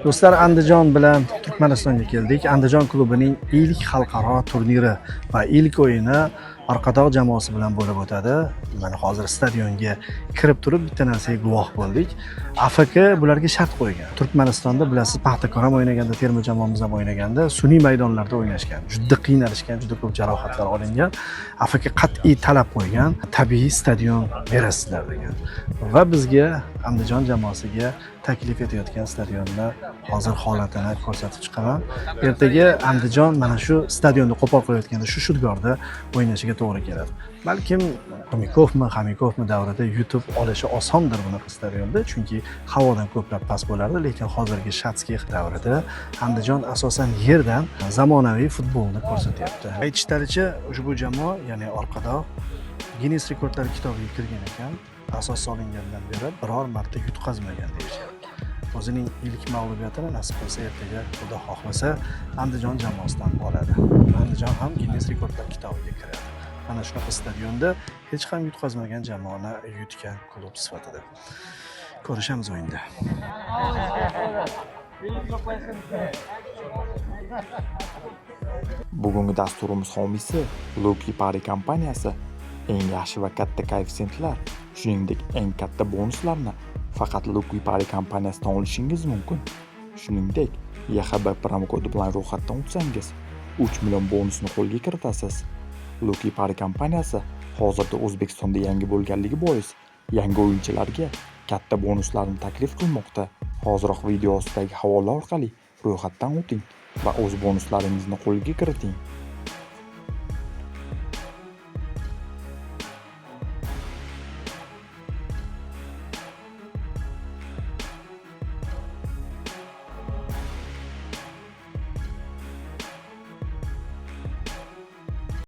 Do'stlar, Andijon bilan Turkmanistonga keldik. Andijon klubining ilk xalqaro turniri va ilk o'yini Orqadoq jamoasi bilan bo'lib o'tadi. Mana hozir stadionga kirib turib bitta narsaga guvoh bo'ldik. AFK bularga shart qo'ygan. Turkmanistonda bilasiz, Paxtakor ham o'ynaganda, terma jamoamiz ham o'ynaganda sun'iy maydonlarda o'ynashgan. Juda qiynalishgan, juda ko'p jarohatlar olingan. AFK qat'iy talab qo'ygan. Tabiiy stadion berasizlar degan. Va bizga Andijon jamoasiga taklif etayotgan stadionni hozir holatini ko'rsatib chiqaman. Ertaga Andijon mana shu stadionni qo'pol qilayotganda shu shudgorda o'ynashiga to'g'ri keladi. Balkim Xamikovmi davrida yutib olishi osondir bunaqa stadionda, chunki havodan ko'plab past bo'lardi, lekin hozirgi Shatskix davrida Andijon asosan yerdan zamonaviy futbolni ko'rsatyapti. Aytishlaricha, ushbu jamoa, ya'ni Orqadoq Guinness rekordlar kitobiga kirgan ekan. Asos solingandan beri biror marta yutqazmagan deyishyapti. O'zining ilk mag'lubiyatini nasib qilsa ertaga Xudo xohlasa Andijon jamoasidan oladi. Andijon ham Guinness rekordlar kitobiga kiradi. Mana shunaqa stadionda hech ham yutqazmagan jamoani yutgan klub sifatida. Ko'rishamiz o'yinda. Bugungi dasturimiz homiysi Lucky Pari kompaniyasi eng yaxshi va katta koeffitsiyentlar, shuningdek eng katta bonuslarni faqat Lucky Pari kompaniyasidan olishingiz mumkin. Shuningdek, YHB promokodi bilan ro'yxatdan o'tsangiz 3 million bonusni qo'lga kiritasiz. Lucky Pari kompaniyasi hozirda O'zbekistonda yangi bo'lganligi bois yangi o'yinchilarga katta bonuslarni taklif qilmoqda. Hozirroq video ostidagi havola orqali ro'yxatdan o'ting va o'z bonuslaringizni qo'lga kiriting.